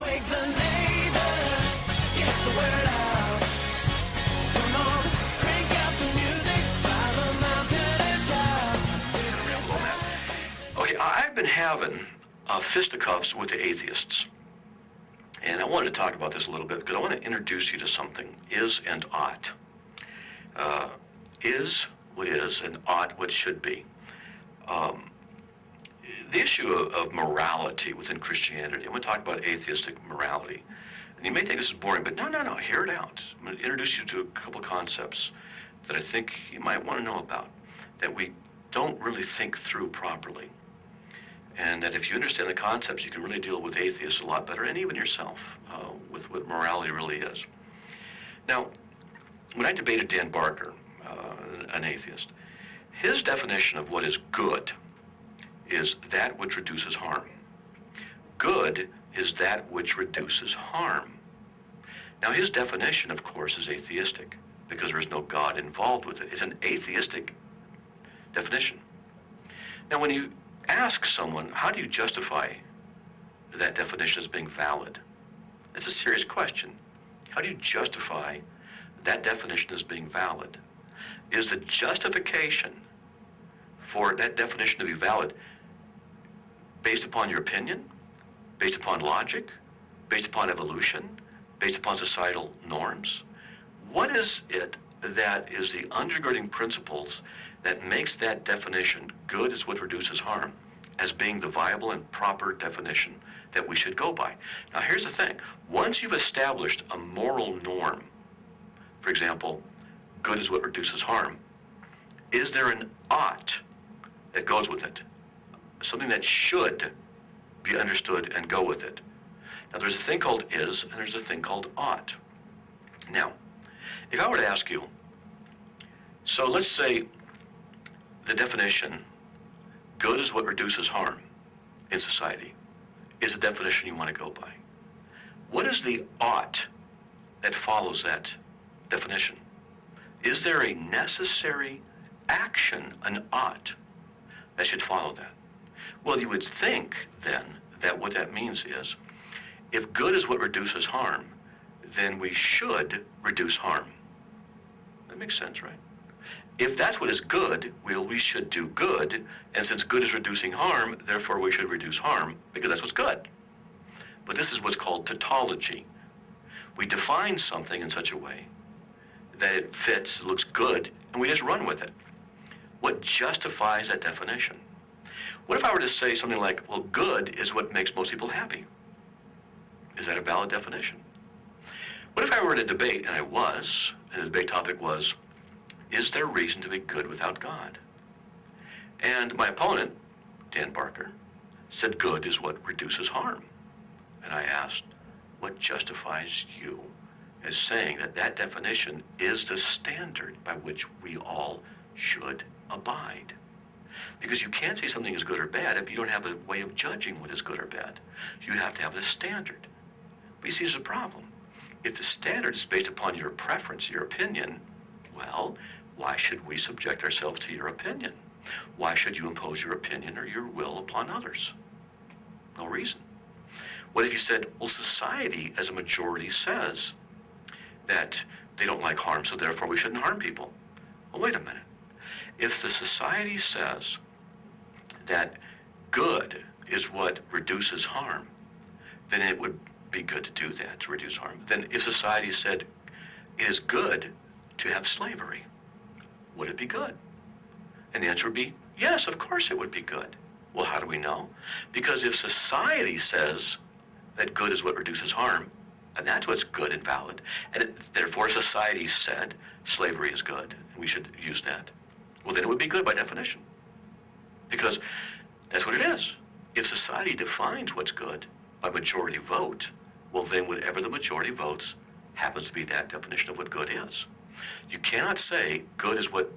Wake the neighbors, get the word out. Come on, crank out the music while the mountain is out. Okay, I've been having fisticuffs with the atheists. And I wanted to talk about this a little bit because I want to introduce you to something, is and ought. Is what is and ought what should be. The issue of morality within Christianity, I'm going to talk about atheistic morality. And you may think this is boring, but no, hear it out. I'm going to introduce you to a couple of concepts that I think you might want to know about, that we don't really think through properly. And that if you understand the concepts, you can really deal with atheists a lot better, and even yourself, with what morality really is. Now, when I debated Dan Barker, an atheist, his definition of what is good is that which reduces harm. Good is that which reduces harm. Now, his definition, of course, is atheistic, because there is no God involved with it. It's an atheistic definition. Now, when you ask someone, how do you justify that definition as being valid? It's a serious question. How do you justify that definition as being valid? Is the justification for that definition to be valid based upon your opinion, based upon logic, based upon evolution, based upon societal norms? What is it that is the undergirding principles that makes that definition, good is what reduces harm, as being the viable and proper definition that we should go by? Now, here's the thing. Once you've established a moral norm, for example, good is what reduces harm, is there an ought that goes with it? Something that should be understood and go with it. Now, there's a thing called is, and there's a thing called ought. Now, if I were to ask you, so let's say the definition, good is what reduces harm in society, is a definition you want to go by. What is the ought that follows that definition? Is there a necessary action, an ought, that should follow that? Well, you would think, then, that what that means is, if good is what reduces harm, then we should reduce harm. That makes sense, right? If that's what is good, well, we should do good, and since good is reducing harm, therefore we should reduce harm, because that's what's good. But this is what's called tautology. We define something in such a way that it fits, looks good, and we just run with it. What justifies that definition? What if I were to say something like, well, good is what makes most people happy? Is that a valid definition? What if I were to debate, and I was, and the debate topic was, is there reason to be good without God? And my opponent, Dan Barker, said good is what reduces harm. And I asked, what justifies you as saying that that definition is the standard by which we all should abide? Because you can't say something is good or bad if you don't have a way of judging what is good or bad. You have to have a standard. But you see, there's a problem. If the standard is based upon your preference, your opinion, well, why should we subject ourselves to your opinion? Why should you impose your opinion or your will upon others? No reason. What if you said, well, society as a majority says that they don't like harm, so therefore we shouldn't harm people? Well, wait a minute. If the society says that good is what reduces harm, then it would be good to do that, to reduce harm. Then if society said it is good to have slavery, would it be good? And the answer would be, yes, of course it would be good. Well, how do we know? Because if society says that good is what reduces harm, And that's what's good and valid. And therefore society said slavery is good, and we should use that. Well, then it would be good by definition. Because that's what it is. If society defines what's good by majority vote, well, then whatever the majority votes happens to be that definition of what good is. You cannot say good is what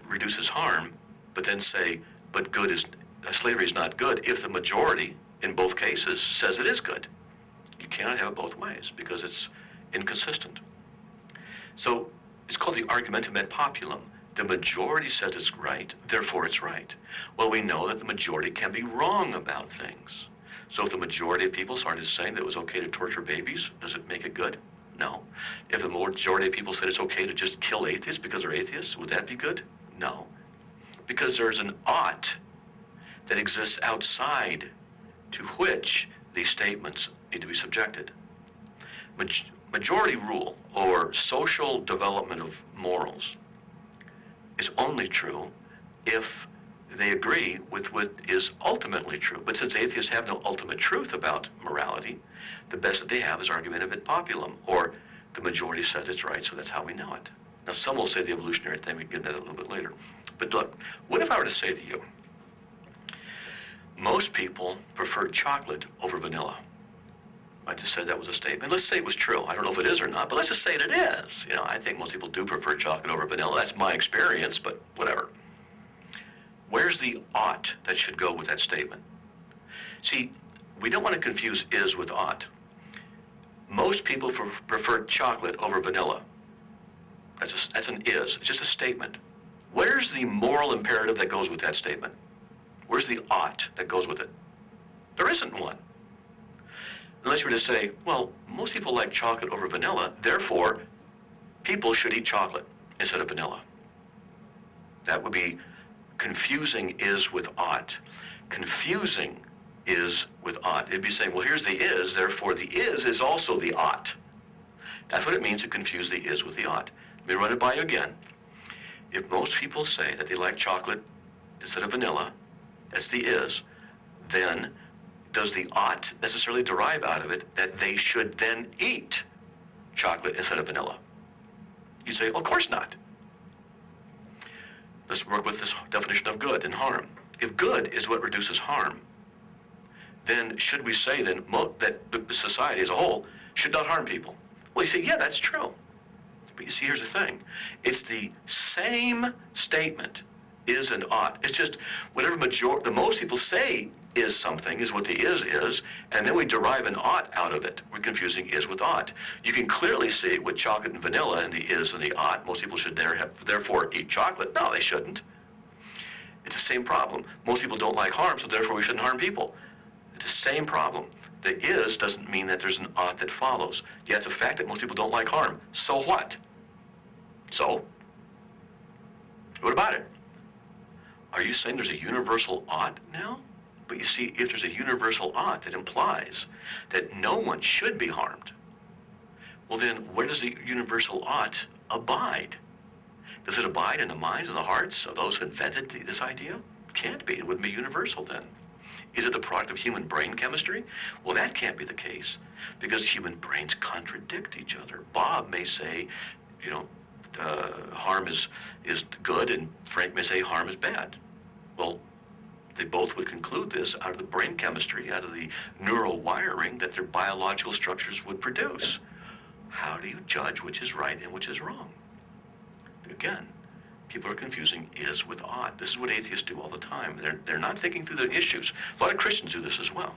reduces harm, but then say, but good is, slavery is not good if the majority, in both cases, says it is good. You cannot have it both ways because it's inconsistent. So it's called the argumentum ad populum. The majority says it's right, therefore it's right. Well, we know that the majority can be wrong about things. So if the majority of people started saying that it was okay to torture babies, does it make it good? No. If the majority of people said it's okay to just kill atheists because they're atheists, would that be good? No. Because there's an ought that exists outside to which these statements need to be subjected. Majority rule, or social development of morals, is only true if they agree with what is ultimately true. But since atheists have no ultimate truth about morality, the best that they have is argumentum ad populum, or the majority says it's right, so that's how we know it. Now, some will say the evolutionary thing, we can get that a little bit later. But look, what if I were to say to you, most people prefer chocolate over vanilla? I just said that was a statement. Let's say it was true. I don't know if it is or not, but let's just say that it is. You know, I think most people do prefer chocolate over vanilla. That's my experience, but whatever. Where's the ought that should go with that statement? See, we don't want to confuse is with ought. Most people prefer chocolate over vanilla. That's an is. It's just a statement. Where's the moral imperative that goes with that statement? Where's the ought that goes with it? There isn't one. Unless you were to say, well, most people like chocolate over vanilla, therefore, people should eat chocolate instead of vanilla. That would be confusing is with ought. Confusing is with ought. It'd be saying, well, here's the is, therefore the is also the ought. That's what it means to confuse the is with the ought. Let me run it by you again. If most people say that they like chocolate instead of vanilla, that's the is, then does the ought necessarily derive out of it that they should then eat chocolate instead of vanilla? You say, well, of course not. Let's work with this definition of good and harm. If good is what reduces harm, then should we say then that the society as a whole should not harm people? Well, you say, yeah, that's true. But you see, here's the thing. It's the same statement, is and ought. It's just whatever the most people say is something is what the is, and then we derive an ought out of it. We're confusing is with ought. You can clearly see with chocolate and vanilla and the is and the ought. Most people should therefore eat chocolate. No, they shouldn't. It's the same problem. Most people don't like harm, so therefore we shouldn't harm people. It's the same problem. The is doesn't mean that there's an ought that follows. Yeah, it's a fact that most people don't like harm. So what? So? What about it? Are you saying there's a universal ought now? But you see, if there's a universal ought that implies that no one should be harmed, well then, where does the universal ought abide? Does it abide in the minds and the hearts of those who invented this idea? It can't be. It wouldn't be universal then. Is it the product of human brain chemistry? Well, that can't be the case, because human brains contradict each other. Bob may say, you know, harm is good, and Frank may say harm is bad. Well, they both would conclude this out of the brain chemistry, out of the neural wiring that their biological structures would produce. How do you judge which is right and which is wrong? Again, people are confusing is with ought. This is what atheists do all the time. They're not thinking through the issues. A lot of Christians do this as well.